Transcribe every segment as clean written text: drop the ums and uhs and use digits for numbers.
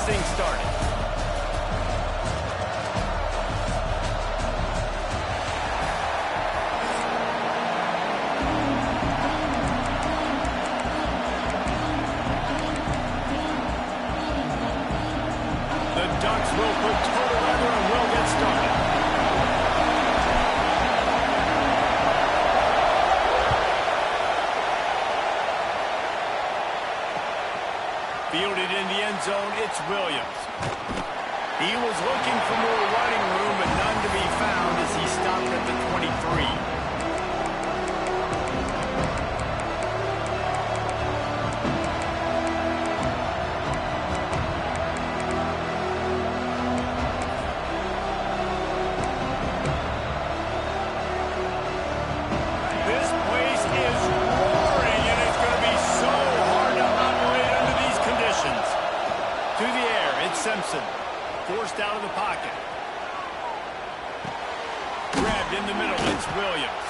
things started. The Ducks will put total weather and will get started. Fielded in the end zone, it's Williams. He was looking for more running room, but none to be found as he stopped at the 23. Simpson forced out of the pocket. Grabbed in the middle, it's Williams.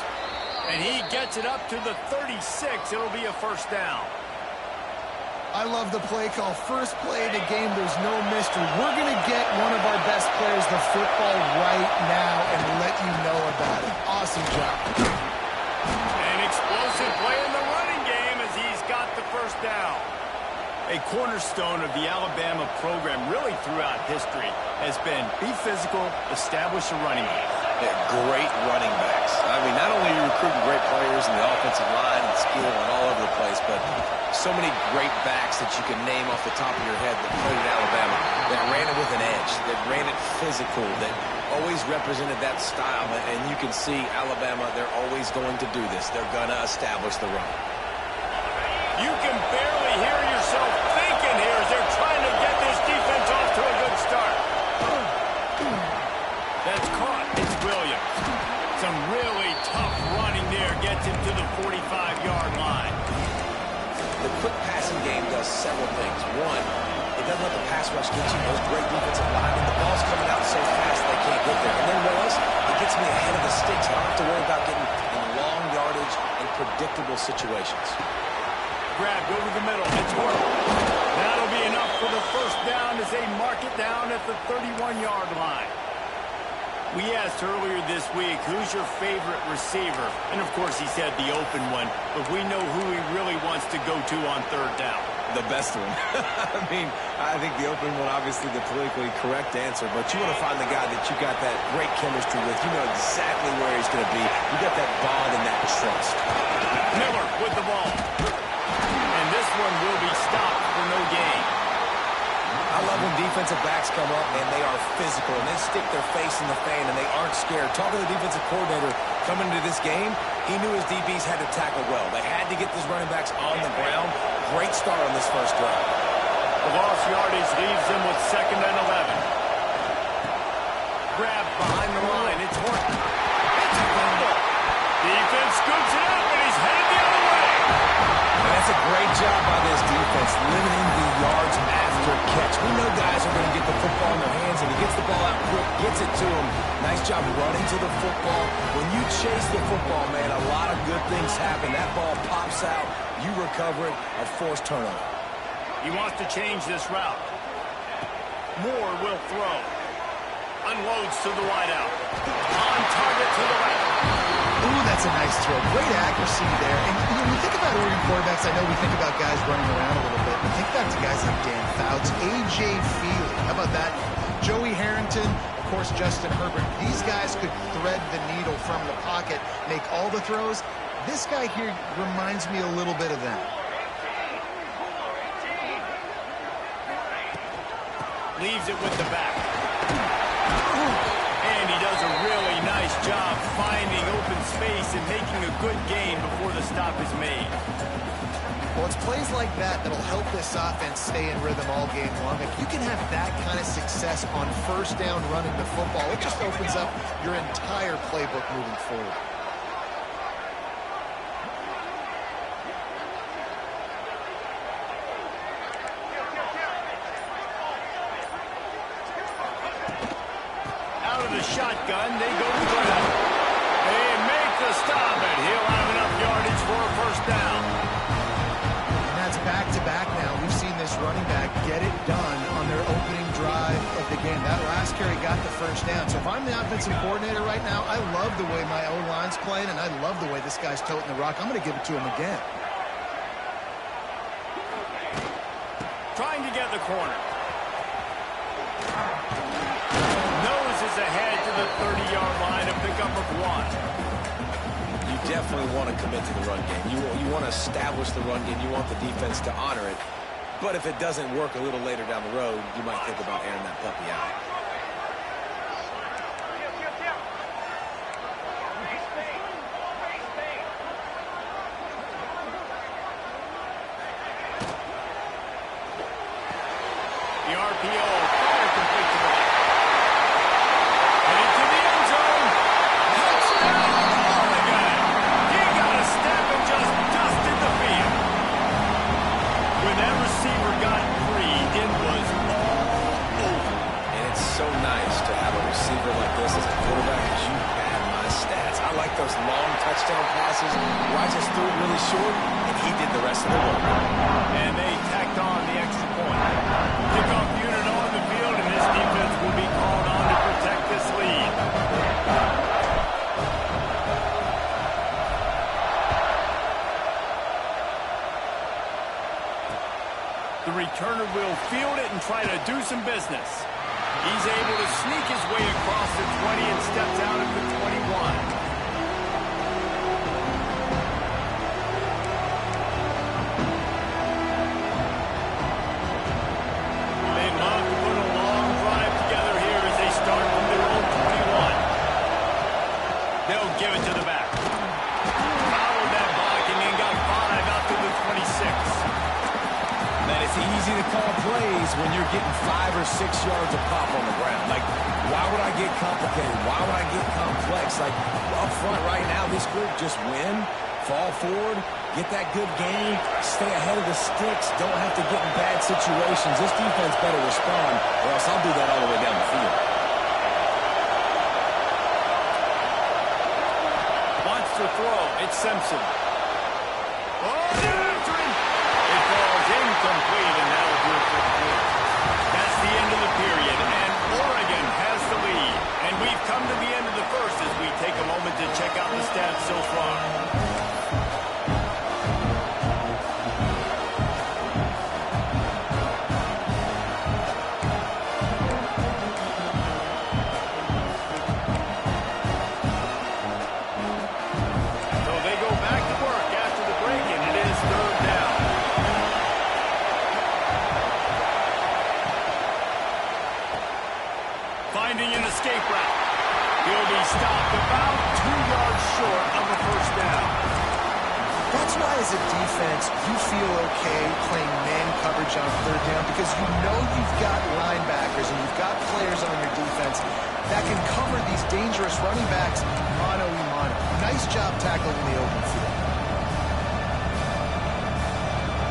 And he gets it up to the 36. It'll be a first down. I love the play call. First play of the game, there's no mystery. We're going to get one of our best players the football right now and let you know about it. Awesome job. An explosive play in the running game as he's got the first down. A cornerstone of the Alabama program really throughout history has been be physical, establish a running game. Yeah, great running backs. I mean, not only are you recruiting great players in the offensive line and skill and all over the place, but so many great backs that you can name off the top of your head that played at Alabama, that ran it with an edge, that ran it physical, that always represented that style. And you can see Alabama, they're always going to do this. They're going to establish the run. You can barely hear yourself thinking here as they're trying to get this defense off to a good start. That's caught. It's Williams. Some really tough running there gets him to the 45-yard line. The quick passing game does several things. One, it doesn't let the pass rush get you those great defensive linemen. The ball's coming out so fast they can't get there. And then what else? It gets me ahead of the sticks. I don't have to worry about getting in long yardage and predictable situations. Grabbed over the middle. It's Horton. That'll be enough for the first down as they mark it down at the 31-yard line. We asked earlier this week, who's your favorite receiver? And, of course, he said the open one, but we know who he really wants to go to on third down. The best one. I mean, I think the open one, obviously the politically correct answer, but you want to find the guy that you got that great chemistry with. You know exactly where he's going to be. You got that bond and that trust. Miller with the ball. This one will be stopped for no gain. I love when defensive backs come up and they are physical and they stick their face in the fan and they aren't scared. Talking to the defensive coordinator coming into this game, he knew his DBs had to tackle well. They had to get these running backs on the ground. Great start on this first drive. The lost yardage leaves them with 2nd and 11. Grabbed behind the line. It's Horton. It's a fumble. Defense scoops it up and he's headed the other way. That's a great job by this defense, limiting the yards after catch. We know guys are going to get the football in their hands, and he gets the ball out quick, gets it to him. Nice job running to the football. When you chase the football, man, a lot of good things happen. That ball pops out, you recover it, a forced turnover. He wants to change this route. Moore will throw. Unloads to the wideout. On target to the left. Ooh, that's a nice throw. Great accuracy there. And when you think about Oregon quarterbacks, I know we think about guys running around a little bit, but think back to guys like Dan Fouts, A.J. Feely. How about that? Joey Harrington, of course, Justin Herbert. These guys could thread the needle from the pocket, make all the throws. This guy here reminds me a little bit of them. Leaves it with the back. And he does a really nice job finding open space and making a good gain before the stop is made. Well, it's plays like that that'll help this offense stay in rhythm all game long. If you can have that kind of success on first down running the football, it just opens up your entire playbook moving forward. Out of the shotgun, they go to the left. They make the stop, and he'll have enough yardage for a first down. And that's back-to-back now. We've seen this running back get it done on their opening again, that last carry got the first down. So if I'm the offensive coordinator right now, I love the way my O-line's playing, and I love the way this guy's toting the rock. I'm going to give it to him again. Trying to get the corner. Noses ahead to the 30-yard line, a pickup of 1. You definitely want to commit to the run game. You want to establish the run game. You want the defense to honor it. But if it doesn't work a little later down the road, you might think about airing that puppy out. The RPO, fire complete to the left. And into the end zone. Touchdown, Oregon. He got a step and just dusted the field. When that receiver got free, it was all over. And it's so nice to have a receiver like this as a quarterback, because you had my stats. I like those long touchdown passes where I just threw it really short, and he did the rest of the work. And they tacked on the extra point. Kickoff unit on the field, and this defense will be called on to protect this lead. The returner will field it and try to do some business. He's able to sneak his way across the 20 and steps out at the 21. Give it to the back. Followed that block and then got 5 out to the 26. Man, it's easy to call plays when you're getting 5 or 6 yards of pop on the ground. Like, why would I get complicated? Why would I get complex? Like, up front right now, this group just win, fall forward, get that good game, stay ahead of the sticks, don't have to get in bad situations. This defense better respond, or else I'll do that all the way down the field. To throw, it's Simpson. Oh, they're after him. It falls incomplete, and that'll do it for the Blue. That's the end of the period, and Oregon has the lead. And we've come to the end of the first as we take a moment to check out the stats so far. Finding an escape route. He'll be stopped about 2 yards short of a first down. That's why, as a defense, you feel okay playing man coverage on third down, because you know you've got linebackers and you've got players on your defense that can cover these dangerous running backs mano-a-mano. Nice job tackling in the open field.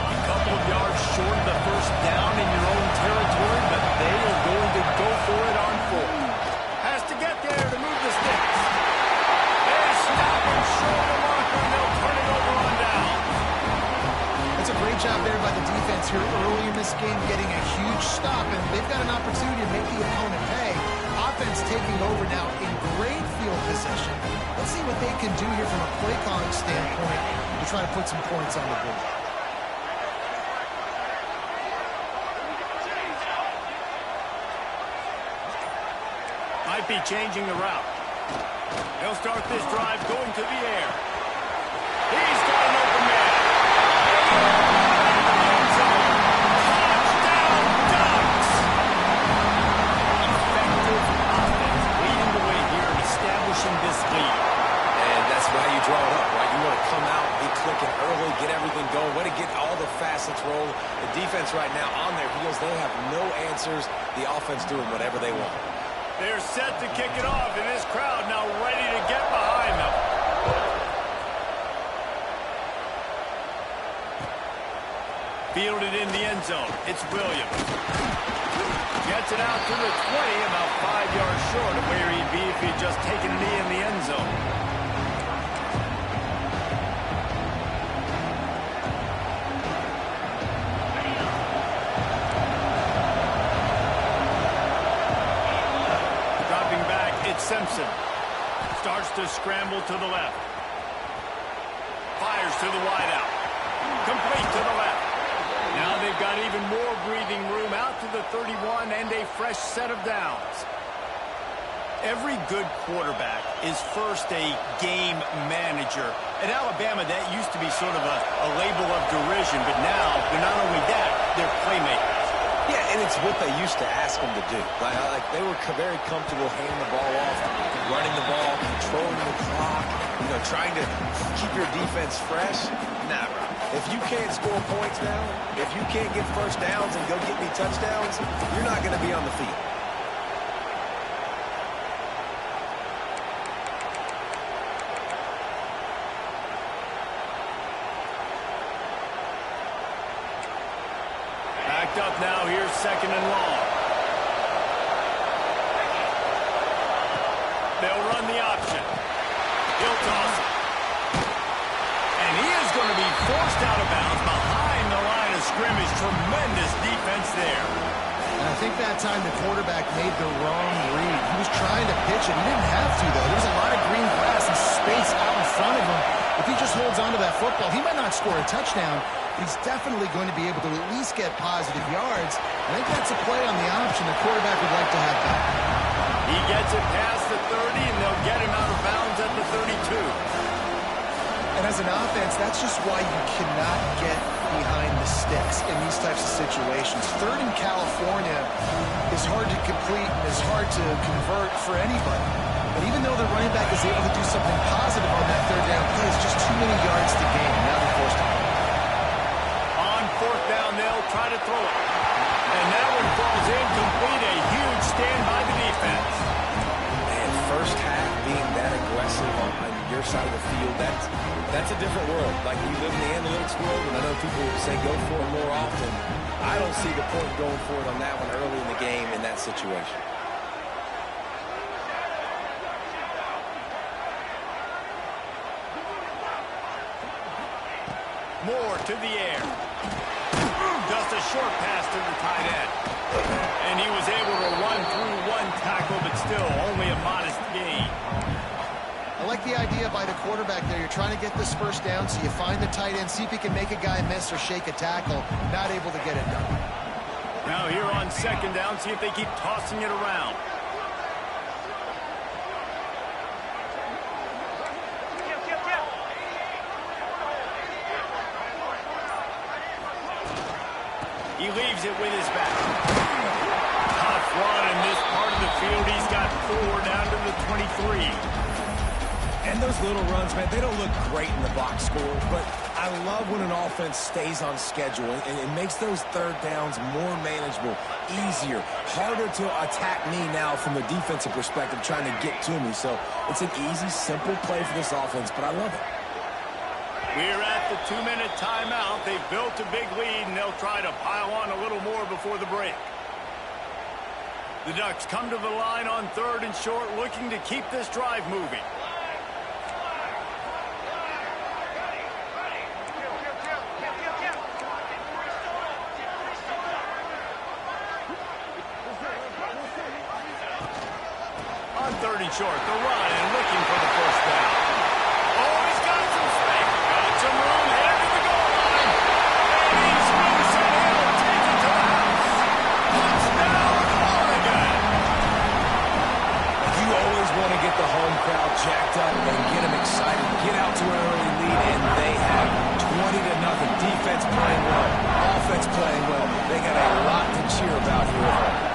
A couple of yards short of the first down in your own territory, but they are going to go for it on 4. Has to get there to move the sticks. They stop him short of the marker, and they'll turn it over on down. That's a great job there by the defense here early in this game, getting a huge stop, and they've got an opportunity to make the opponent pay. Offense taking over now in great field position. Let's see what they can do here from a play calling standpoint to try to put some points on the board. Might be changing the route. They'll start this drive going to the air. He's got an open man. Touchdown, Ducks! Effective offense leading the way here, establishing this lead. And that's why you draw it up, right? You want to come out, be clicking early, get everything going, way to get all the facets rolled. The defense right now on their heels, they have no answers. The offense doing whatever they want. They're set to kick it off, and this crowd now ready to get behind them. Fielded in the end zone. It's Williams. Gets it out to the 20, about 5 yards short of where he'd be if he'd just taken a knee in the end zone. Simpson starts to scramble to the left. Fires to the wideout. Complete to the left. Now they've got even more breathing room out to the 31 and a fresh set of downs. Every good quarterback is first a game manager. At Alabama, that used to be sort of a label of derision, but now they're not only that, they're playmakers. Yeah, and it's what they used to ask them to do. Like they were very comfortable handing the ball off, running the ball, controlling the clock, trying to keep your defense fresh. Nah, bro. If you can't score points now, if you can't get first downs and go get me touchdowns, you're not going to be on the field. Backed up now, here's 2nd and long. They'll run the option. He'll toss it. And he is going to be forced out of bounds behind the line of scrimmage. Tremendous defense there. And I think that time the quarterback made the wrong read. He was trying to pitch it. He didn't have to, though. There was a lot of green grass and space out in front of him. If he just holds on to that football, he might not score a touchdown. He's definitely going to be able to at least get positive yards. I think that's a play on the option the quarterback would like to have back. He gets it past the 30, and they'll get him out of bounds at the 32. And as an offense, that's just why you cannot get behind the sticks in these types of situations. 3rd in California is hard to complete and is hard to convert for anybody. But even though the running back is able to do something positive on that 3rd down play, it's just too many yards to gain. Now they're forced to go. On 4th down, they'll try to throw it. And that one falls incomplete. A huge stand by the defense. And first half being that aggressive on your side of the field, that's a different world. Like, you live in the analytics world, and I know people say go for it more often. I don't see the point going for it on that one early in the game in that situation. Moore to the air. Just a short pass to the tight end. And he was able to run through one tackle, but still only a modest gain. I like the idea by the quarterback there. You're trying to get this first down, so you find the tight end, see if he can make a guy miss or shake a tackle. Not able to get it done. Now here on 2nd down, see if they keep tossing it around. He leaves it with his back. Tough run in this part of the field. He's got 4 down to the 23. And those little runs, man, they don't look great in the box score, but I love when an offense stays on schedule, and it makes those 3rd downs more manageable, easier, harder to attack me now from a defensive perspective trying to get to me. So it's an easy, simple play for this offense, but I love it. We're at the 2-minute timeout. They've built a big lead, and they'll try to pile on a little more before the break. The Ducks come to the line on 3rd and short, looking to keep this drive moving. On 3rd and short, the run and looking for the first down. Oh, he's got some space. Got some room headed to the goal line. And he's loose, and he'll take it to the house. Touchdown, Oregon. You always want to get the home crowd jacked up and get them excited. Get out to an early lead, and they have 20-0. Defense playing well. Offense playing well. They got a lot to cheer about here at home.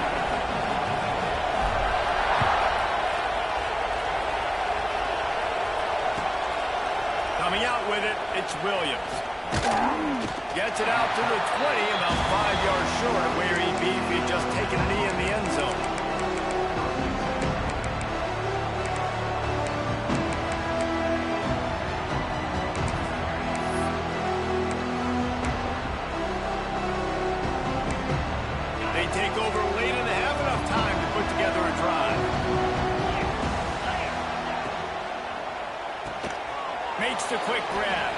Coming out with it, it's Williams. Gets it out to the 20, about 5 yards short of where he'd be if he'd just taken a knee in the end zone. They take over late and have enough time to put together a drive. Makes the quick grab.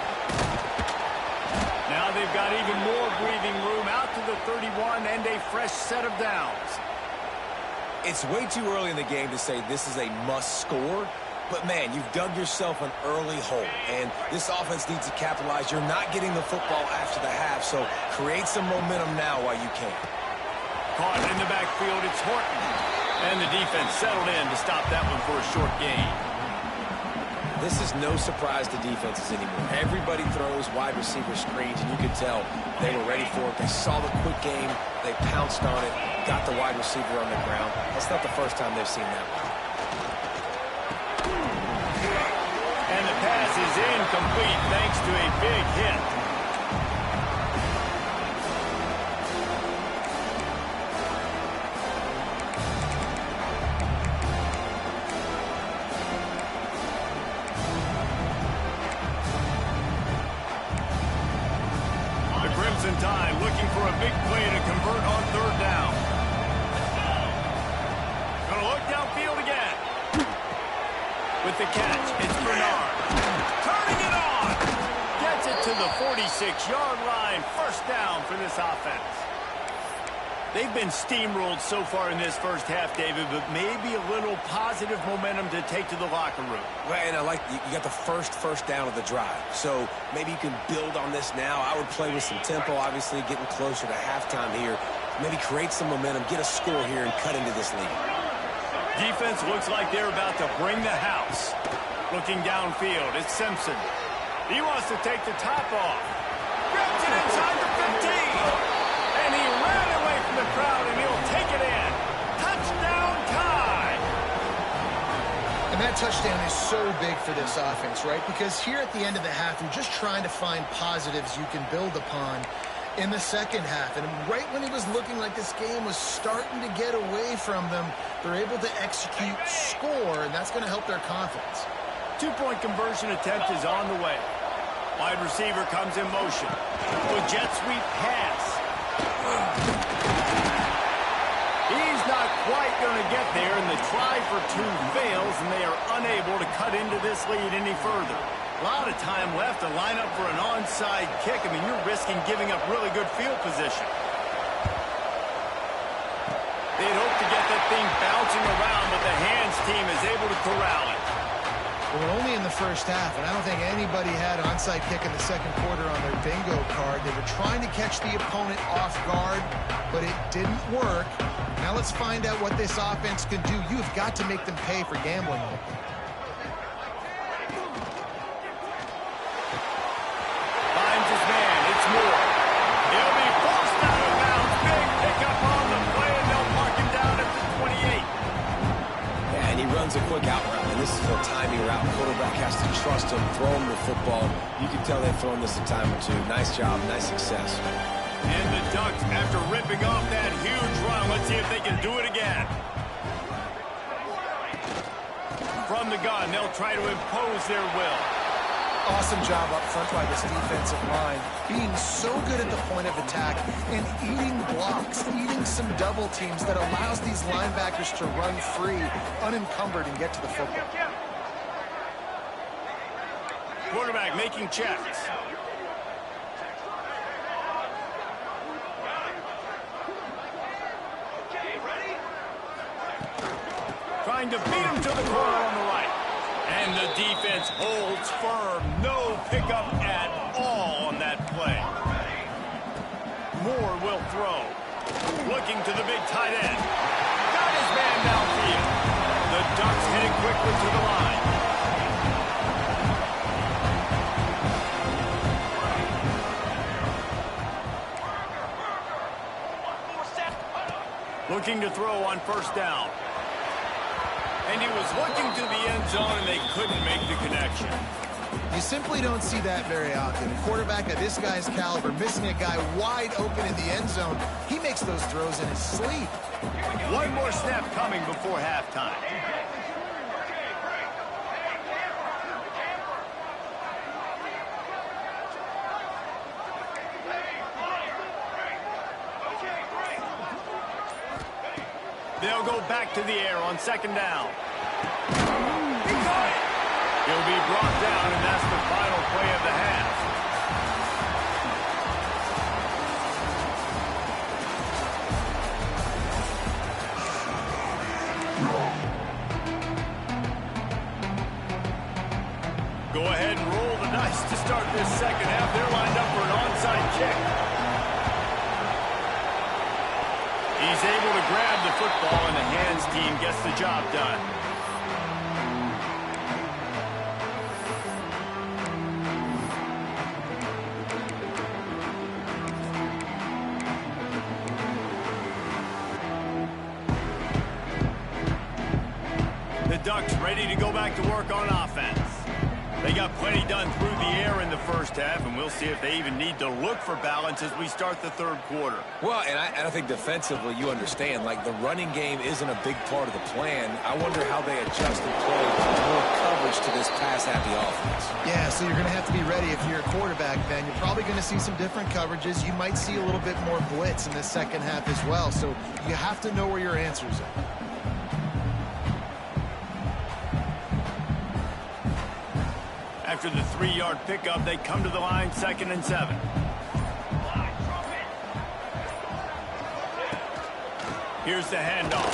Now they've got even more breathing room out to the 31 and a fresh set of downs. It's way too early in the game to say this is a must score. But, man, you've dug yourself an early hole, and this offense needs to capitalize. You're not getting the football after the half, so create some momentum now while you can. Caught in the backfield, it's Horton. And the defense settled in to stop that one for a short gain. This is no surprise to defenses anymore. Everybody throws wide receiver screens, and you can tell they were ready for it. They saw the quick game. They pounced on it, got the wide receiver on the ground. That's not the first time they've seen that one. And the pass is incomplete thanks to a big hit. The Crimson Tide looking for a big play to convert on third down. Gonna look downfield again. With the catch, it's Bernard. Turning it on. Gets it to the 46-yard line. First down for this offense. They've been steamrolled so far in this first half, David, but maybe a little positive momentum to take to the locker room. Right, and I like you got the first down of the drive. So maybe you can build on this now. I would play with some tempo, obviously getting closer to halftime here. Maybe create some momentum, get a score here, and cut into this lead. Defense looks like they're about to bring the house. Looking downfield, it's Simpson. He wants to take the top off. Grabs it inside the 15. And he ran away from the crowd, and he'll take it in. Touchdown, Tide. And that touchdown is so big for this offense, right? Because here at the end of the half, you're just trying to find positives you can build upon in the second half. And right when it was looking like this game was starting to get away from them, they're able to execute, score, and that's going to help their confidence. Two-point conversion attempt is on the way. Wide receiver comes in motion. The jet sweep pass. He's not quite going to get there, and the try for two fails, and they are unable to cut into this lead any further. A lot of time left to line up for an onside kick. I mean, you're risking giving up really good field position. They'd hope to get that thing bouncing around, but the hands team is able to corral it. Well, we're only in the first half, and I don't think anybody had onside kick in the second quarter on their bingo card. They were trying to catch the opponent off guard, but it didn't work. Now let's find out what this offense can do. You've got to make them pay for gambling. Finds his man. It's Moore. He'll be forced out of bounds. Big pickup on the play, and they'll mark him down at the 28. Yeah, and he runs a quick out route, and this is a timing route. Quarterback has to trust him, throw him the football. You can tell they've thrown this a time or two. Nice job, nice success. And the Ducks, after ripping off that huge run, let's see if they can do it again. From the gun, they'll try to impose their will. Awesome job up front by this defensive line, being so good at the point of attack and eating blocks, eating some double teams that allows these linebackers to run free, unencumbered, and get to the football. Quarterback making checks. Trying to beat him to the corner on the right. And the defense holds firm. No pickup at all on that play. Moore will throw. Looking to the big tight end. Got his man downfield. The Ducks heading quickly to the line. Looking to throw on first down. And he was looking to the end zone, and they couldn't make the connection. You simply don't see that very often. A quarterback of this guy's caliber missing a guy wide open in the end zone. He makes those throws in his sleep. One more snap coming before halftime. They'll go back to the air on second down. He caught it. He'll be brought down, and that's the final play of the half. start this second half. They're lined up for an onside kick. He's able to grab the football, and the hands team gets the job done. The Ducks ready to go back to work on offense. They got plenty done through the air in the first half, and we'll see if they even need to look for balance as we start the third quarter. Well, and I think defensively, you understand, like the running game isn't a big part of the plan. I wonder how they adjust and play more coverage to this pass-happy offense. Yeah, so you're going to have to be ready if you're a quarterback, Ben. You're probably going to see some different coverages. You might see a little bit more blitz in the second half as well, so you have to know where your answers are. After the 3-yard pickup, they come to the line 2nd and 7. Here's the handoff.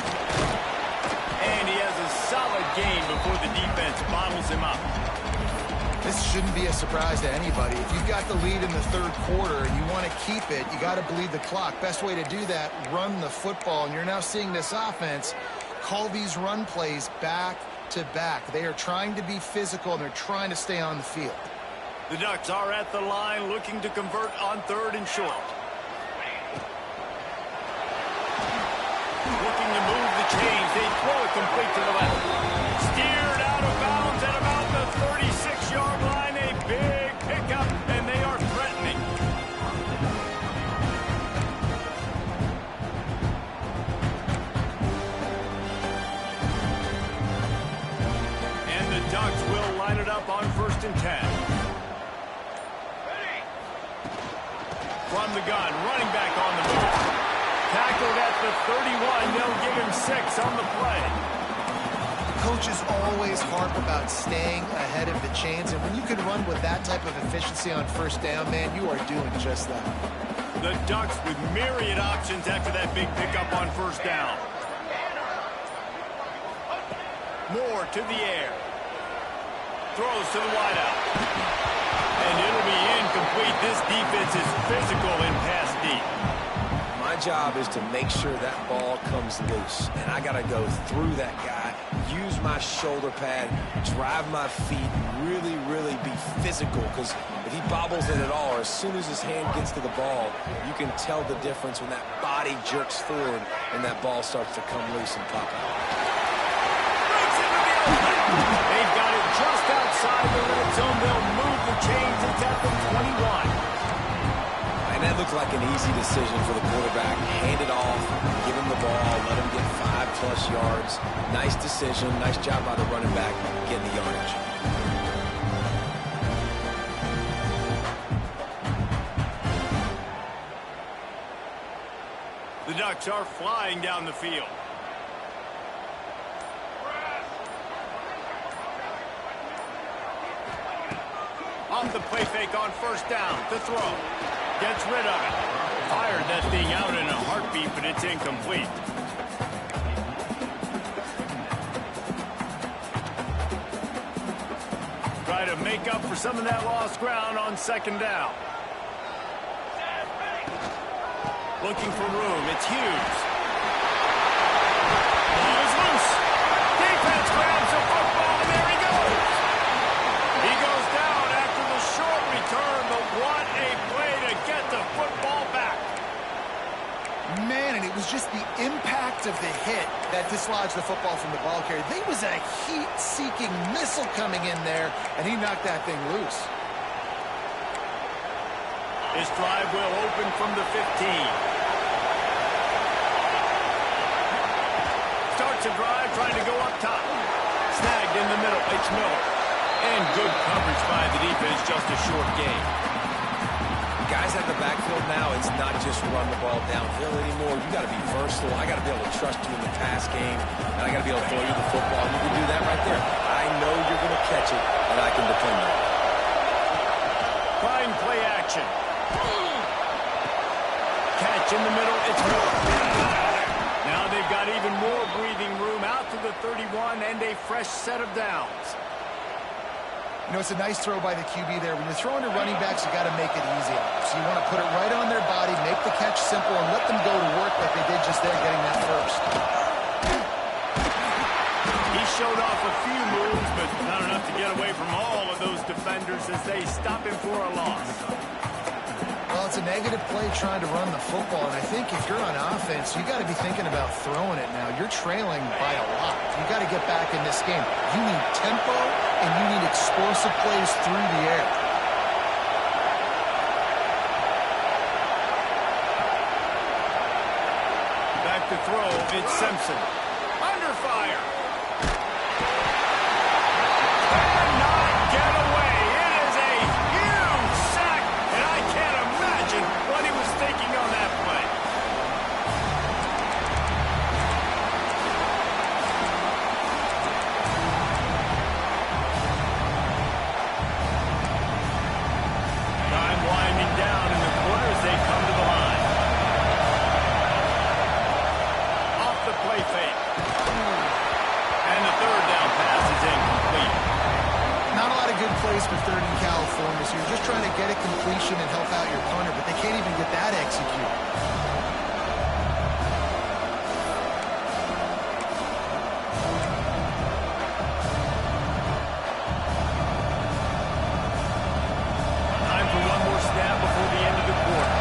And he has a solid gain before the defense bottles him up. This shouldn't be a surprise to anybody. If you've got the lead in the third quarter and you want to keep it, you got to bleed the clock. Best way to do that, run the football. And you're now seeing this offense call these run plays back to back. They are trying to be physical, and they're trying to stay on the field. The Ducks are at the line looking to convert on 3rd and short. Looking to move the chains. They throw it complete to the left. Steered out of bounds at about the 36-yard line. A big pickup, and they are threatening. Ducks will line it up on 1st and 10. From the gun, running back on the move. Tackled at the 31. They'll give him 6 on the play. Coaches always harp about staying ahead of the chains, and when you can run with that type of efficiency on 1st down, man, you are doing just that. The Ducks with myriad options after that big pickup on 1st down. Moore to the air. Throws to the wideout. And it'll be incomplete. This defense is physical and pass deep. My job is to make sure that ball comes loose. And I got to go through that guy, use my shoulder pad, drive my feet, really, really be physical. Because if he bobbles it at all, or as soon as his hand gets to the ball, you can tell the difference when that body jerks forward and that ball starts to come loose and pop out. They've got it just outside the red zone. They'll move the chains. It's at the 21. And that looked like an easy decision for the quarterback. Hand it off, give him the ball, let him get 5+ yards. Nice decision. Nice job by the running back getting the yardage. The Ducks are flying down the field. Off the play fake on 1st down. To throw. Gets rid of it. Fired that thing out in a heartbeat, but it's incomplete. Try to make up for some of that lost ground on 2nd down. Looking for room. It's Hughes. Ball is loose. Defense grabs the football, and there he goes. He goes down after the short return, but what a play to get the football back. Man, and it was just the impact of the hit that dislodged the football from the ball carrier. There was a heat-seeking missile coming in there, and he knocked that thing loose. This drive will open from the 15. Starts a drive trying to go up top. Snagged in the middle. It's Miller. And good coverage by the defense, just a short gain. Guys at the backfield now, it's not just run the ball downhill anymore. You got to be versatile. I got to be able to trust you in the pass game, and I got to be able to throw you the football. You can do that right there. I know you're going to catch it, and I can depend on it. Fine play action. Catch in the middle. It's Miller. Now they've got even more breathing room out to the 31 and a fresh set of downs. You know, it's a nice throw by the QB there. When you're throwing to running backs, you got to make it easy on them. So you want to put it right on their body, make the catch simple, and let them go to work like they did just there, getting that first. He showed off a few moves, but not enough to get away from all of those defenders as they stop him for a loss. Well, it's a negative play trying to run the football, and I think if you're on offense, you got to be thinking about throwing it now. You're trailing by a lot. You got to get back in this game. You need tempo, and you need explosive plays through the air. Back to throw, it's Simpson. Under fire. Cannot get away. It is a huge sack, and I can't imagine what he was thinking on that play. Time winding down in the quarter as they come to the line. Off the play fake. And the third down pass is incomplete. Not a lot of good plays for third in California, so you're just trying to get a completion and help out your punter, but they can't even get that executed. Time for one more snap before the end of the quarter.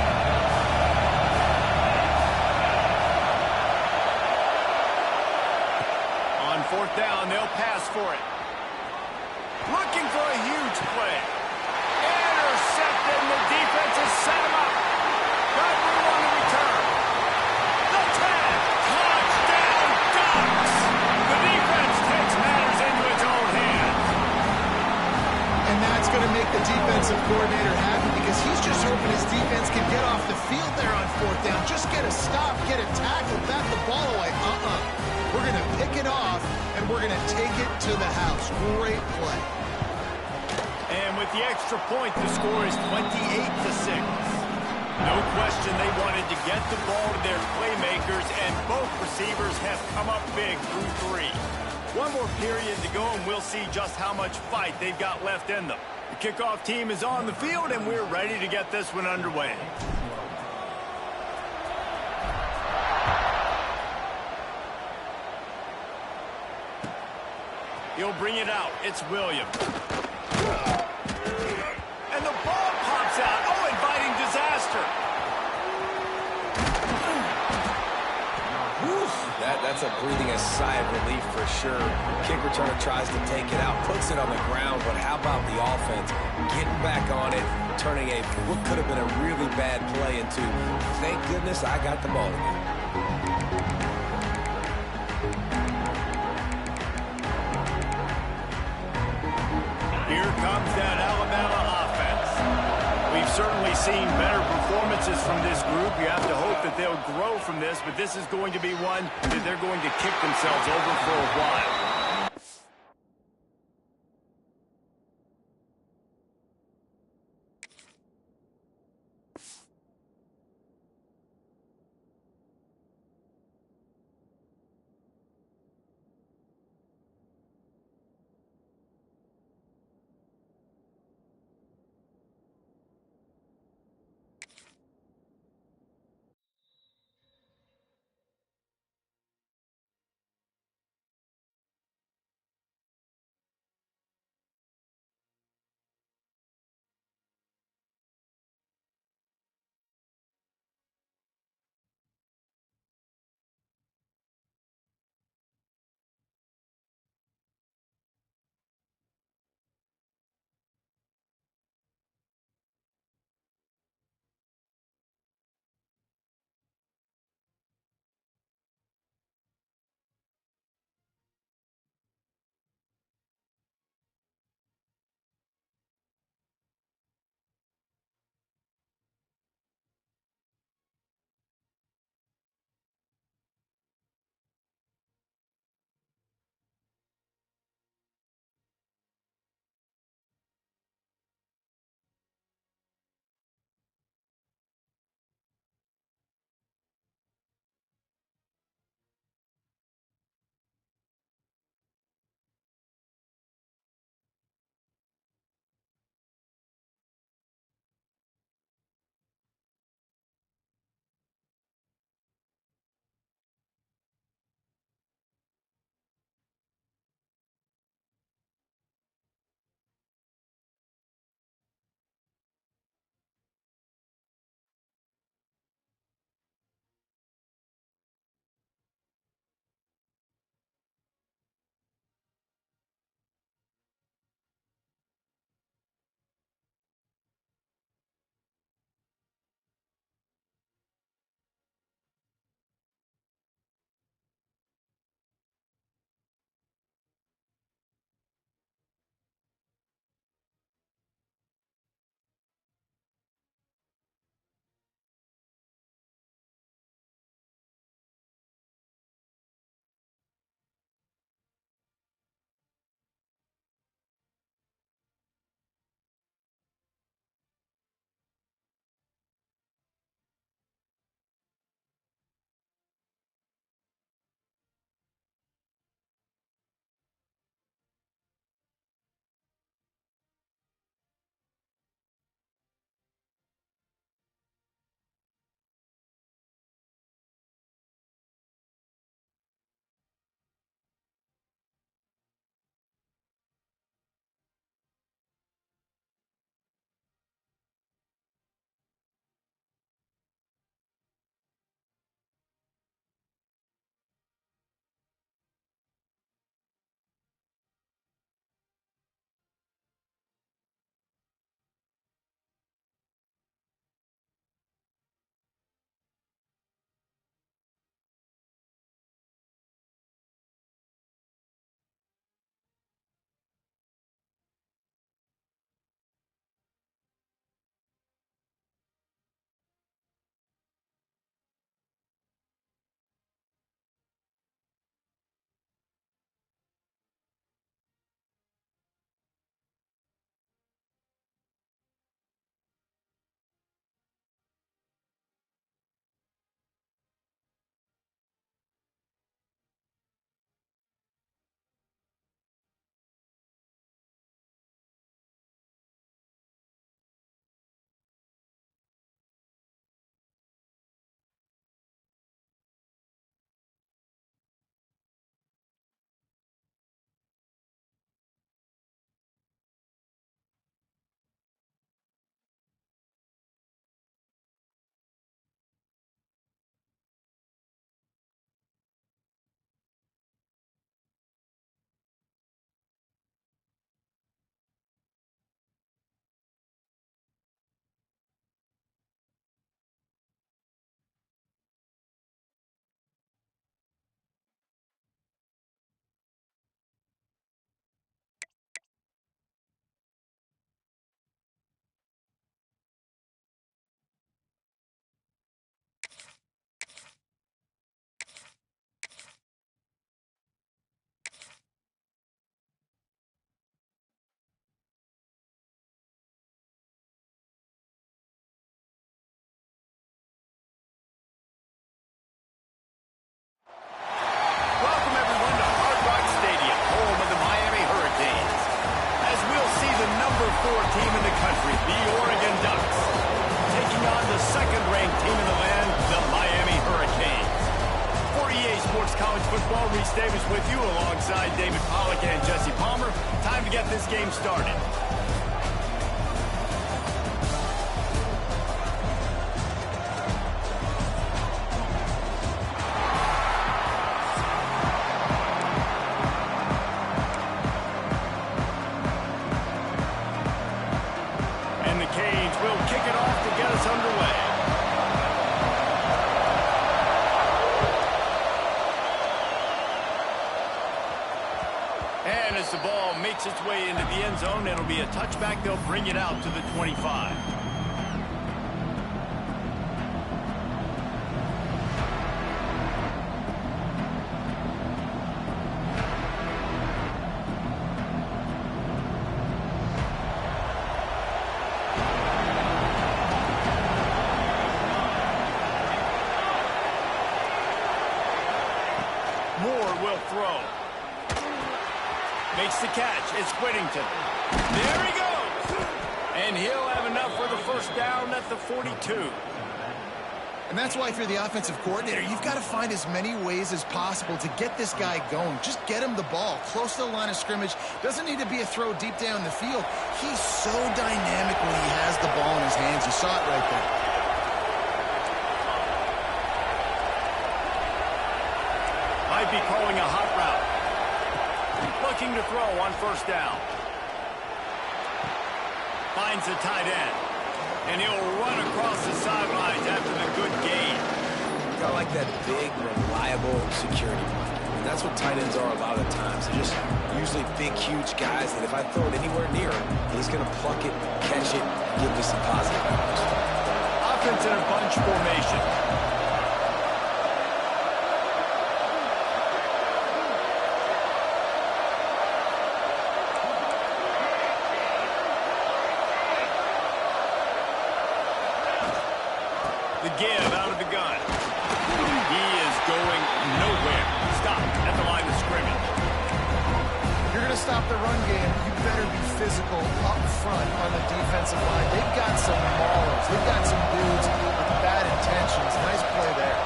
On fourth down, they'll pass for it. Looking for a huge play. Intercepted, and the defense has set him up. Got room on the return. The tag. Touchdown, Ducks. The defense takes matters into its own hands. And that's going to make the defensive coordinator happy because he's just hoping his defense can get off the field there on fourth down. Just get a stop, get a tackle, bat the ball away. We're going to pick it off, and we're going to take it to the house. Great play. And with the extra point, the score is 28-6. No question they wanted to get the ball to their playmakers, and both receivers have come up big through three. One more period to go, and we'll see just how much fight they've got left in them. The kickoff team is on the field, and we're ready to get this one underway. He'll bring it out. It's Williams. And the ball pops out. Oh, inviting disaster. That's a breathing a sigh of relief for sure. Kick returner tries to take it out, puts it on the ground, but how about the offense getting back on it, turning what could have been a really bad play into, thank goodness I got the ball again. Here comes that Alabama offense. We've certainly seen better performances from this group. You have to hope that they'll grow from this, but this is going to be one that they're going to kick themselves over for a while. the Oregon Ducks, taking on the second-ranked team in the land, the Miami Hurricanes. For EA Sports College Football, Reese Davis with you alongside David Pollack and Jesse Palmer. Time to get this game started. And the Canes will kick it off to get us underway. And as the ball makes its way into the end zone, it'll be a touchback. They'll bring it out to the 25. Moore will throw. Makes the catch. It's Whittington. There he goes. And he'll have enough for the first down at the 42. And that's why if you're the offensive coordinator, you've got to find as many ways as possible to get this guy going. Just get him the ball close to the line of scrimmage. Doesn't need to be a throw deep down the field. He's so dynamic when he has the ball in his hands. You saw it right there. Might be calling a hot route. Looking to throw on first down. Finds the tight end. And he'll run across the sidelines after the good gain. Got like that big, reliable security blanket. And that's what tight ends are a lot of the times. They're just usually big, huge guys that if I throw it anywhere near him, he's going to pluck it, catch it, and give me some positive numbers. Offense in a bunch formation. The give out of the gun. He is going nowhere. Stop at the line of scrimmage. If you're going to stop the run game, you better be physical up front on the defensive line. They've got some maulers. They've got some dudes with bad intentions. Nice play there.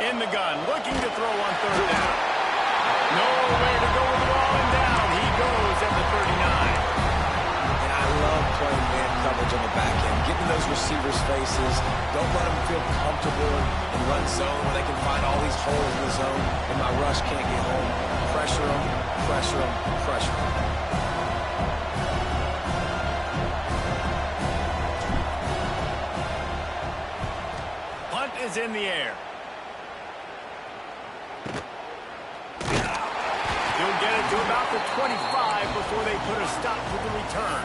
In the gun, looking to throw on third down. Nowhere to go with the ball, and down he goes at the 39. And I love playing man coverage on the back end, getting those receivers' faces. Don't let them feel comfortable in run zone where they can find all these holes in the zone and my rush can't get home. Pressure them, pressure them, pressure them. Punt is in the air. He'll get it to about the 25 before they put a stop to the return.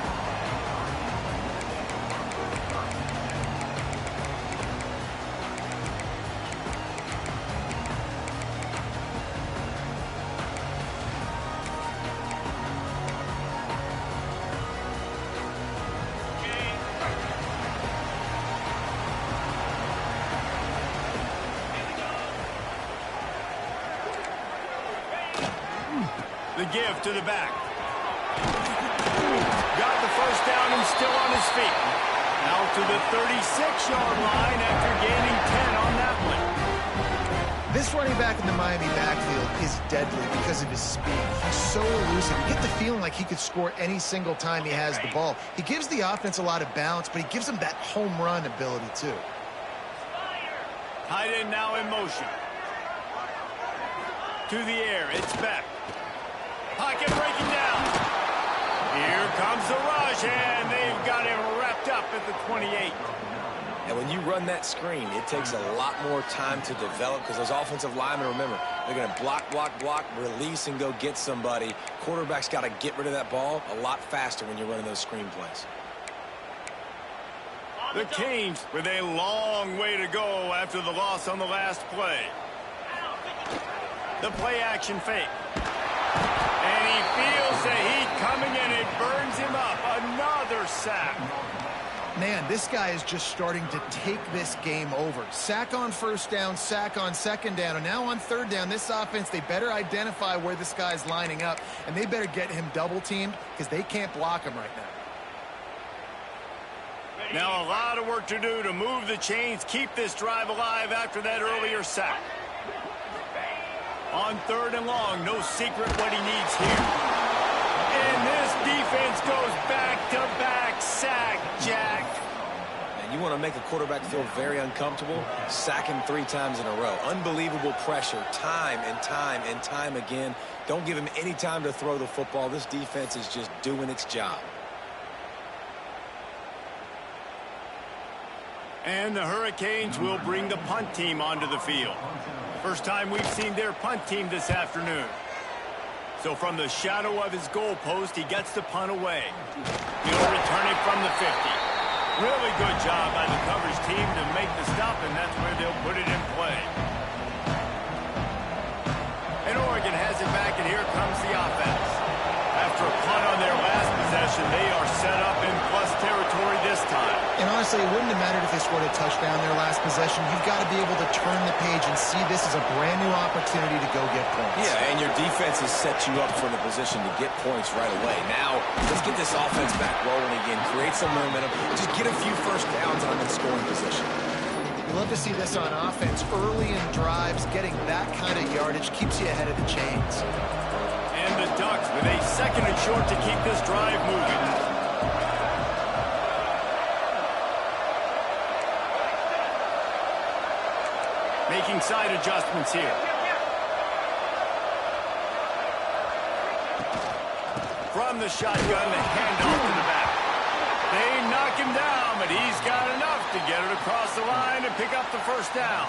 The give to the back. Got the first down and still on his feet. Out to the 36-yard line after gaining 10 on that one. This running back in the Miami backfield is deadly because of his speed. He's so elusive. You get the feeling like he could score any single time he has the ball. He gives the offense a lot of balance, but he gives them that home run ability too. Tight end now in motion. To the air, it's Beck. Pocket breaking down. Here comes the rush, and they've got him wrapped up at the 28. And when you run that screen, it takes a lot more time to develop because those offensive linemen, remember, they're going to block, block, block, release, and go get somebody. Quarterback's got to get rid of that ball a lot faster when you're running those screen plays. The Canes with a long way to go after the loss on the last play. The play action fake. And he feels the heat coming and it burns him up. Another sack. Man, this guy is just starting to take this game over. Sack on first down, sack on second down, and now on third down, this offense, they better identify where this guy's lining up, and they better get him double-teamed because they can't block him right now. Now a lot of work to do to move the chains, keep this drive alive after that earlier sack. On third and long, no secret what he needs here. And this defense goes back-to-back sack, Jack. And you want to make a quarterback feel very uncomfortable? Sack him 3 times in a row. Unbelievable pressure, time and time and time again. Don't give him any time to throw the football. This defense is just doing its job. And the Hurricanes will bring the punt team onto the field. First time we've seen their punt team this afternoon. So from the shadow of his goal post, he gets the punt away. He'll return it from the 50. Really good job by the coverage team to make the stop, and that's where they'll put it in play. And Oregon has it back, and here comes the offense. After a punt on their last possession, they are set up in plus territory this time. And honestly, it wouldn't have mattered if they scored a touchdown their last possession. You've got to be able to turn the page and see this as a brand new opportunity to go get points. Yeah, and your defense has set you up for the position to get points right away. Now, let's get this offense back rolling again, create some momentum, just get a few first downs on the scoring position. We love to see this on offense. Early in drives, getting that kind of yardage keeps you ahead of the chains. And the Ducks with a second and short to keep this drive moving. Making side adjustments here. From the shotgun, the handoff to the back. They knock him down, but he's got enough to get it across the line and pick up the first down.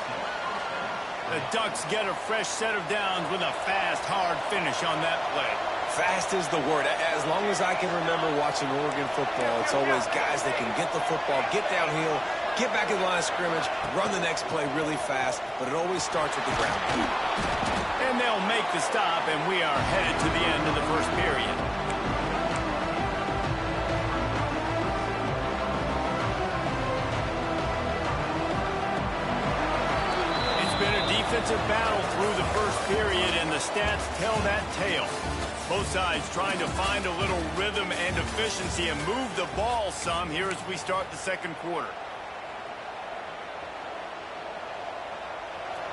The Ducks get a fresh set of downs with a fast, hard finish on that play. Fast is the word. As long as I can remember watching Oregon football, it's always guys that can get the football, get downhill, get back in the line of scrimmage, run the next play really fast, but it always starts with the ground. And they'll make the stop, and we are headed to the end of the first period. It's been a defensive battle through the first period, and the stats tell that tale. Both sides trying to find a little rhythm and efficiency and move the ball some here as we start the second quarter.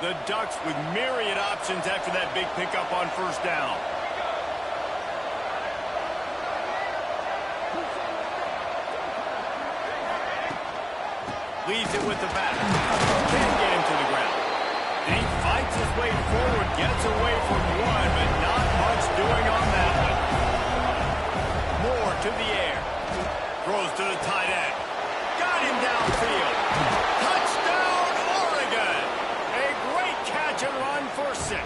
The Ducks with myriad options after that big pickup on first down. Leaves it with the back. Can't get him to the ground. And he fights his way forward, gets away from one, but not much doing on that one. Moore to the air. Throws to the tight end. Got him downfield. Touchdown, Oregon! A great catch and run for 6.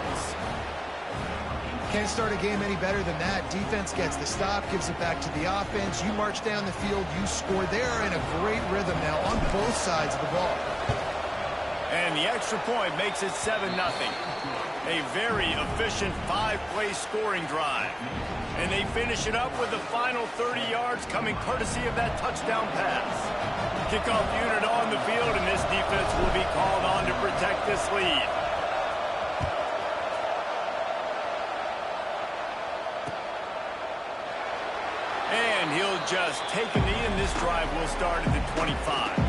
Can't start a game any better than that. Defense gets the stop, gives it back to the offense. You march down the field, you score. They're in a great rhythm now on both sides of the ball. And the extra point makes it 7-0. A very efficient 5-play scoring drive. And they finish it up with the final 30 yards coming courtesy of that touchdown pass. Kickoff unit on the field, and this defense will be called on to protect this lead. And he'll just take a knee, and this drive will start at the 25.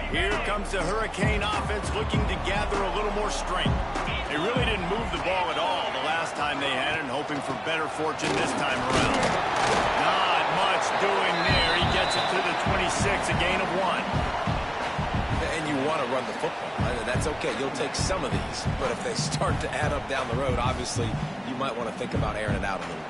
Here comes the Hurricane offense looking to gather a little more strength. They really didn't move the ball at all the last time they had it, and hoping for better fortune this time around. Not much doing there. He gets it to the 26, a gain of 1. And you want to run the football. That's okay. You'll take some of these. But if they start to add up down the road, obviously, you might want to think about airing it out a little bit.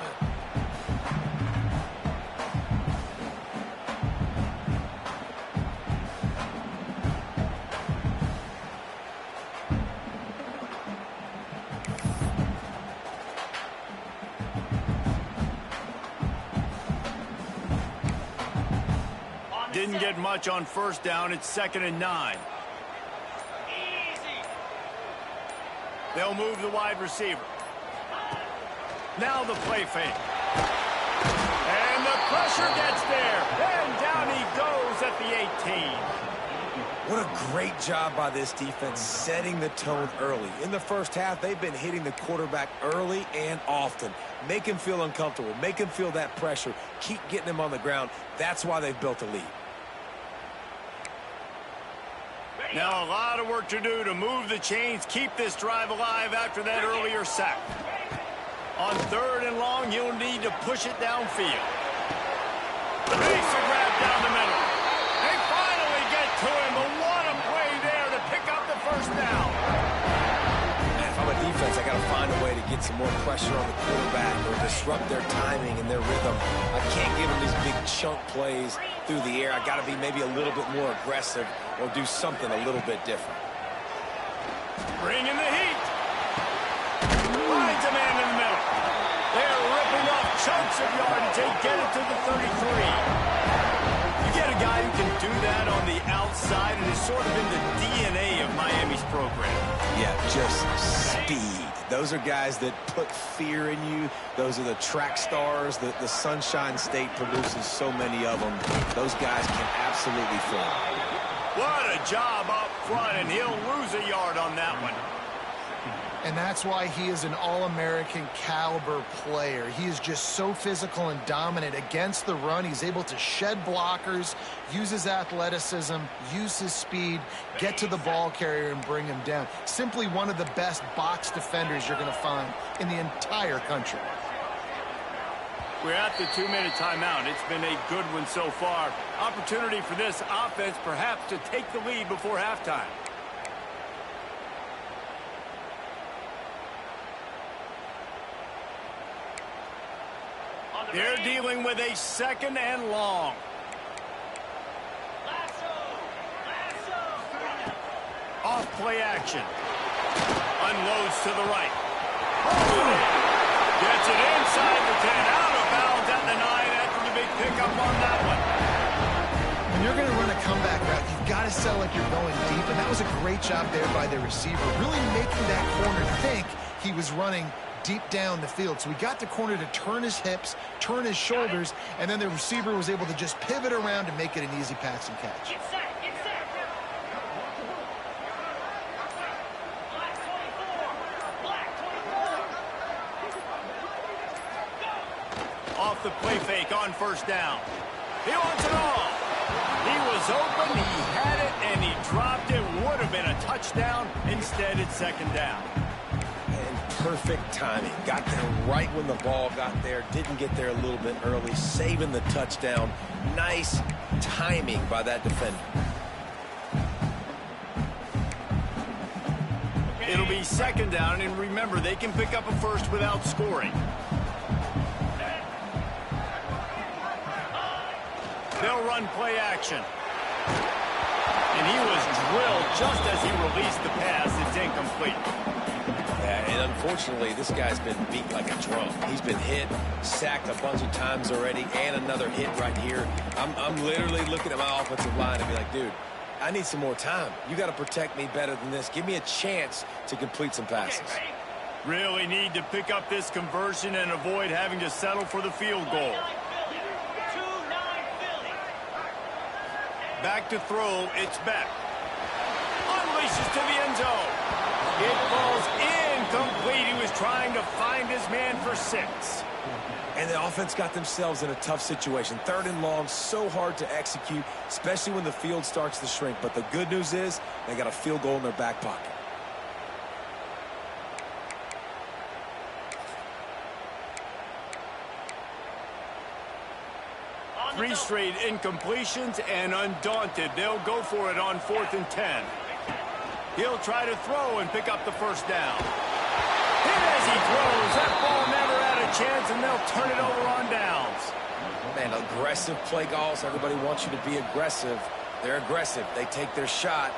didn't get much on first down. It's 2nd and 9. They'll move the wide receiver. Now the play fake. And the pressure gets there. And down he goes at the 18. What a great job by this defense setting the tone early. In the first half, they've been hitting the quarterback early and often. Make him feel uncomfortable. Make him feel that pressure. Keep getting him on the ground. That's why they've built a lead. Now a lot of work to do to move the chains, keep this drive alive after that earlier sack. On 3rd and long, you'll need to push it downfield. Makes a grab down the middle. They finally get to him, but what a play there to pick up the first down. Man, if I'm a defense, I got to find a way to get some more pressure on the quarterback or disrupt their timing and their rhythm. I can't give them these big chunk plays through the air. I got to be maybe a little bit more aggressive or do something a little bit different. Bringing the heat. Finds a man in the middle. They're ripping off chunks of yardage. They get it to the 33. You get a guy who can do that on the outside, and it's sort of in the DNA of Miami's program. Yeah, just speed. Those are guys that put fear in you. Those are the track stars. The Sunshine State produces so many of them. Those guys can absolutely fly. What a job up front, and he'll lose a yard on that one. And that's why he is an All-American caliber player. He is just so physical and dominant against the run. He's able to shed blockers, use his athleticism, use his speed, get to the ball carrier and bring him down. Simply one of the best box defenders you're going to find in the entire country. We're at the 2-minute timeout. It's been a good one so far. Opportunity for this offense perhaps to take the lead before halftime. They're dealing with a 2nd and long. Off play action. Unloads to the right. Gets it inside the 10. Out of bounds at the 9 after the big pickup on that one. When you're going to run a comeback route, you've got to sell like you're going deep. And that was a great job there by the receiver, really making that corner think he was running deep down the field. So he got the corner to turn his hips, turn his shoulders, and then the receiver was able to just pivot around and make it an easy pass and catch. Off the play fake on first down. He wants it all. He was open, he had it, and he dropped it. Would have been a touchdown. Instead, it's 2nd down. Perfect timing. Got there right when the ball got there. Didn't get there a little bit early. Saving the touchdown. Nice timing by that defender. It'll be 2nd down, and remember, they can pick up a first without scoring. They'll run play action. And he was drilled just as he released the pass. It's incomplete. And unfortunately, this guy's been beat like a drum. He's been hit, sacked a bunch of times already, and another hit right here. I'm literally looking at my offensive line and be like, dude, I need some more time. You got to protect me better than this. Give me a chance to complete some passes. Really need to pick up this conversion and avoid having to settle for the field goal. Back to throw, it's Beck. Unleashes to the end zone. It falls incomplete. He was trying to find his man for 6. And the offense got themselves in a tough situation. 3rd and long, so hard to execute, especially when the field starts to shrink. But the good news is they got a field goal in their back pocket. Three straight incompletions, and undaunted, they'll go for it on 4th and 10. He'll try to throw and pick up the first down. Hit as he throws. That ball never had a chance, and they'll turn it over on downs. Man, aggressive play calls. Everybody wants you to be aggressive. They're aggressive. They take their shot.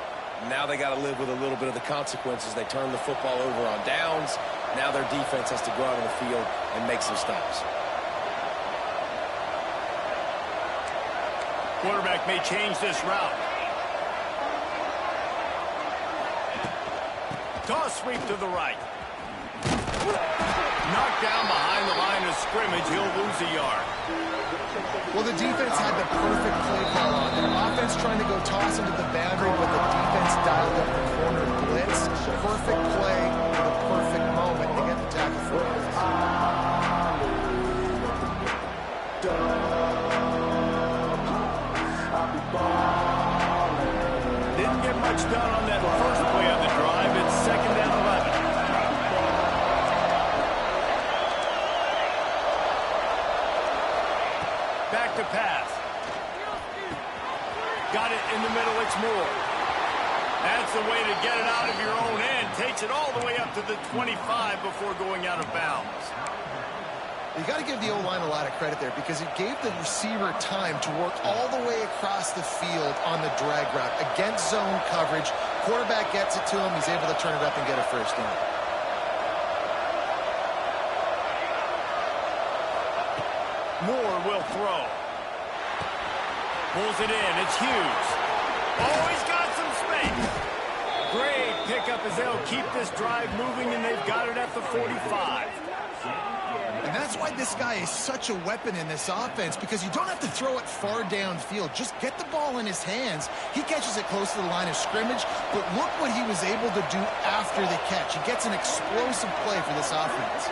Now they got to live with a little bit of the consequences. They turn the football over on downs. Now their defense has to go out on the field and make some stops. Quarterback may change this route. Toss sweep to the right. Knocked down behind the line of scrimmage. He'll lose a yard. Well, the defense had the perfect play call on there. Offense trying to go toss into the boundary, but the defense dialed up the corner blitz. Perfect play for the perfect moment to get the tackle for it. Didn't get much done on that first play of the drive. It's 2nd and 11. Back to pass. Got it in the middle. It's Moore. That's the way to get it out of your own end. Takes it all the way up to the 25 before going out of bounds. You got to give the O-line a lot of credit there because it gave the receiver time to work all the way across the field on the drag route. Against zone coverage, quarterback gets it to him. He's able to turn it up and get a first down. Moore will throw. Pulls it in. It's Hughes. Oh, he's got some space. Great pickup as they'll keep this drive moving, and they've got it at the 45. And that's why this guy is such a weapon in this offense, because you don't have to throw it far downfield. Just get the ball in his hands. He catches it close to the line of scrimmage, but look what he was able to do after the catch. He gets an explosive play for this offense.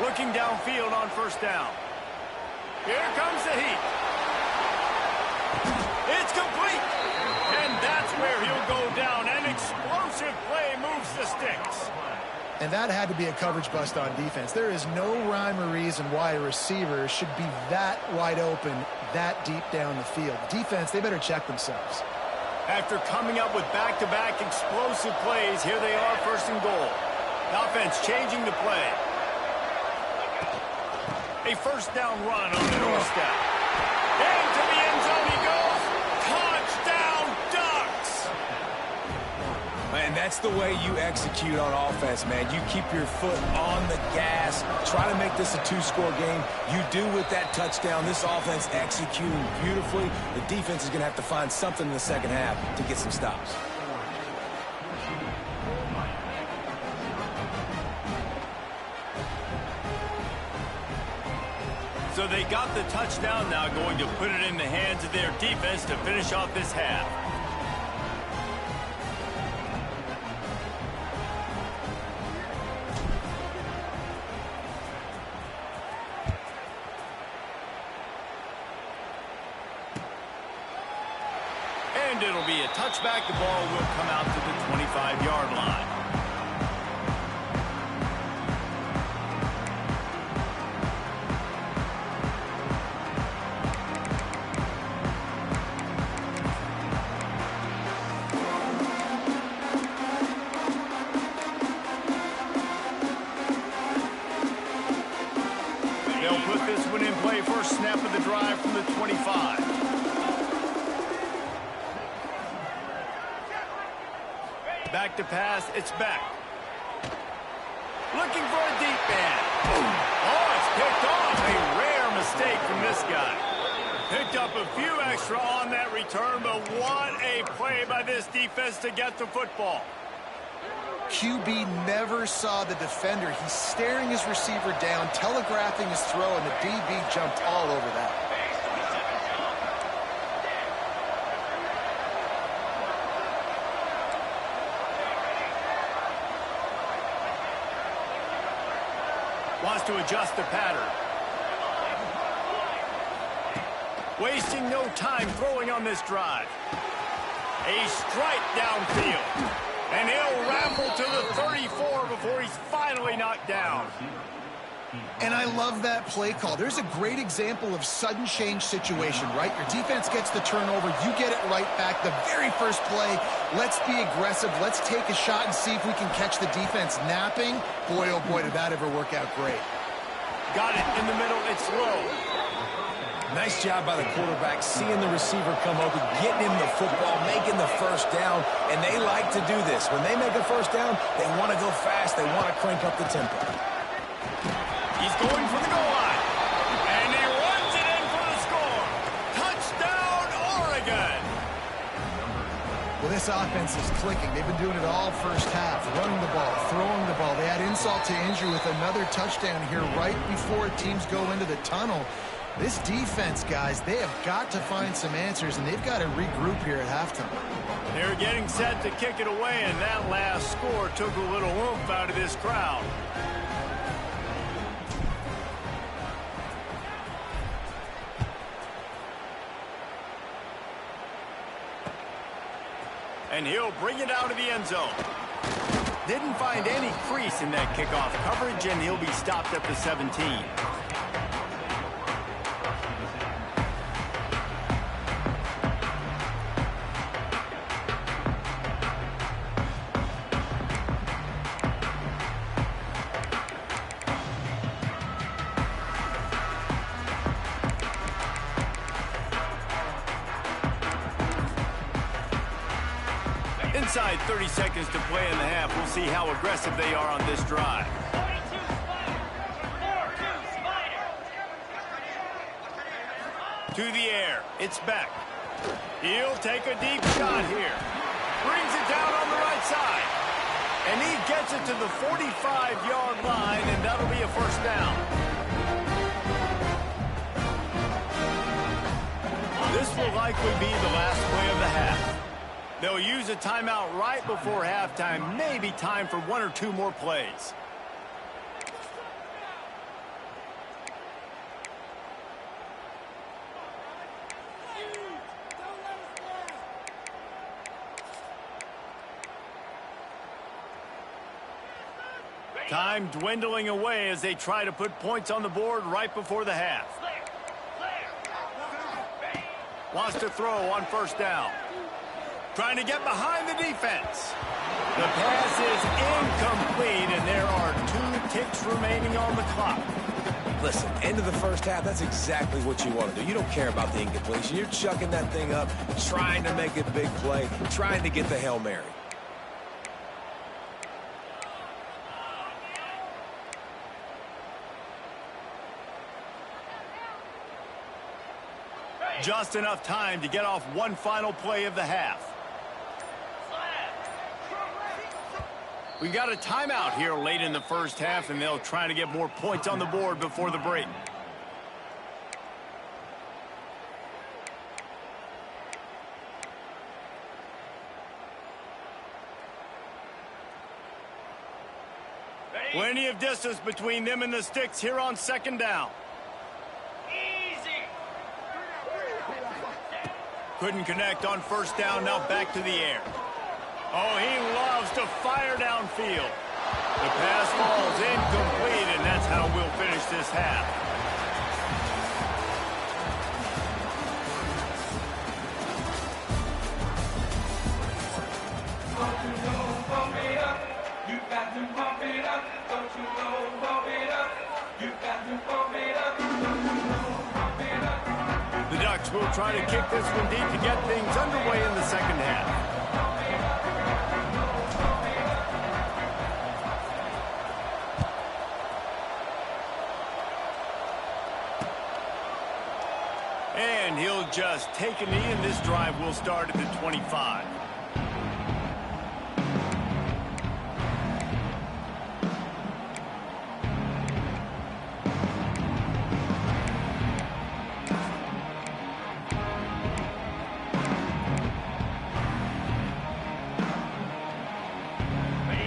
Looking downfield on first down. Here comes the heat. It's complete. And that's where he'll go down. An explosive play moves the sticks. And that had to be a coverage bust on defense. There is no rhyme or reason why a receiver should be that wide open, that deep down the field. Defense, they better check themselves. After coming up with back-to-back explosive plays, here they are, 1st and goal. Offense changing the play. A first down run on the doorstep. Into the end zone he goes. Touchdown, Ducks! Man, that's the way you execute on offense, man. You keep your foot on the gas. Try to make this a 2-score game. You do with that touchdown. This offense executing beautifully. The defense is going to have to find something in the second half to get some stops. So they got the touchdown, now going to put it in the hands of their defense to finish off this half. And it'll be a touchback. The ball will come out to the 25-yard line. They'll put this one in play. First snap of the drive from the 25. Back to pass. It's back. Looking for a deep man. Oh, it's picked off. A rare mistake from this guy. Picked up a few extra on that return, but what a play by this defense to get the football. QB never saw the defender. He's staring his receiver down, telegraphing his throw, and the DB jumped all over that. Wants to adjust the pattern. Wasting no time throwing on this drive. A strike downfield. And he'll ramble to the 34 before he's finally knocked down. And I love that play call. There's a great example of sudden change situation, right? Your defense gets the turnover. You get it right back. The very first play, let's be aggressive. Let's take a shot and see if we can catch the defense napping. Boy, oh boy, did that ever work out great. Got it in the middle. It's low. Nice job by the quarterback, seeing the receiver come open, getting him the football, making the first down, and they like to do this. When they make a first down, they want to go fast. They want to crank up the tempo. He's going for the goal line. And he runs it in for the score. Touchdown, Oregon. Well, this offense is clicking. They've been doing it all first half, running the ball, throwing the ball. They had insult to injury with another touchdown here right before teams go into the tunnel. This defense, guys, they have got to find some answers, and they've got to regroup here at halftime. They're getting set to kick it away, and that last score took a little oomph out of this crowd. And he'll bring it out of the end zone. Didn't find any crease in that kickoff coverage, and he'll be stopped at the 17. Inside 30 seconds to play in the half. We'll see how aggressive they are on this drive. To the air. It's Beck. He'll take a deep shot here. Brings it down on the right side. And he gets it to the 45-yard line, and that'll be a first down. This will likely be the last play of the half. They'll use a timeout right before halftime. Maybe time for one or two more plays. Time dwindling away as they try to put points on the board right before the half. Wants to throw on first down. Trying to get behind the defense. The pass is incomplete, and there are 2 ticks remaining on the clock. Listen, end of the first half, that's exactly what you want to do. You don't care about the incompletion. You're chucking that thing up, trying to make a big play, trying to get the Hail Mary. Just enough time to get off one final play of the half. We got a timeout here late in the first half, and they'll try to get more points on the board before the break. Plenty of distance between them and the sticks here on second down. Couldn't connect on first down, now back to the air. Oh, he loves to fire downfield. The pass falls incomplete, and that's how we'll finish this half. Don't you know, pump it up. You got to pump it up. Don't you know, pump it up. You got to pump it up. Don't you know, pump it up. The Ducks will try to kick this one deep to get things underway in the second half. And he'll just take a knee, and this drive will start at the 25.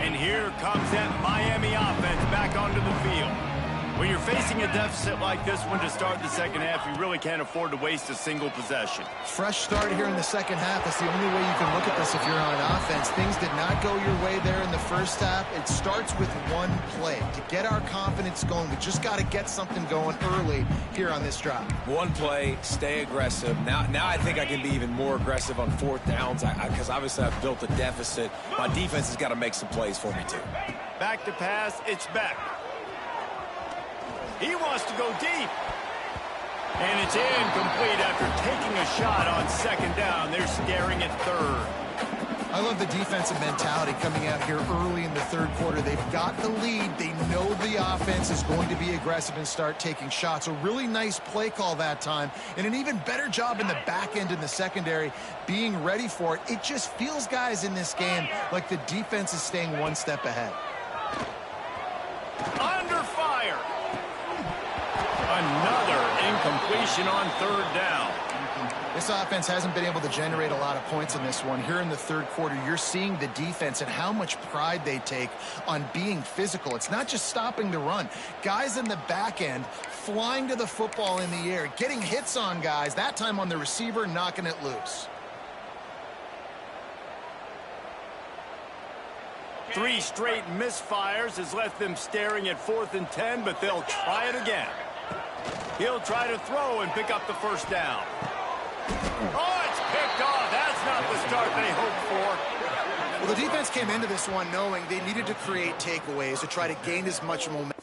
And here comes that Miami offense back onto the field. When you're facing a deficit like this one to start the second half, you really can't afford to waste a single possession. Fresh start here in the second half. That's the only way you can look at this if you're on offense. Things did not go your way there in the first half. It starts with one play. To get our confidence going, we just got to get something going early here on this drive. One play, stay aggressive. Now I think I can be even more aggressive on fourth downs because obviously I've built a deficit. My defense has got to make some plays for me too. Back to pass, it's back. He wants to go deep. And it's incomplete after taking a shot on second down. They're staring at third. I love the defensive mentality coming out here early in the third quarter. They've got the lead. They know the offense is going to be aggressive and start taking shots. A really nice play call that time, and an even better job in the back end in the secondary being ready for it. It just feels, guys, in this game like the defense is staying one step ahead. Under fire. Another incompletion on third down. This offense hasn't been able to generate a lot of points in this one. Here in the third quarter, you're seeing the defense and how much pride they take on being physical. It's not just stopping the run. Guys in the back end flying to the football in the air, getting hits on guys, that time on the receiver, knocking it loose. 3 straight misfires has left them staring at 4th and 10, but they'll try it again. He'll try to throw and pick up the first down. Oh, it's picked off. That's not the start they hoped for. Well, the defense came into this one knowing they needed to create takeaways to try to gain as much momentum.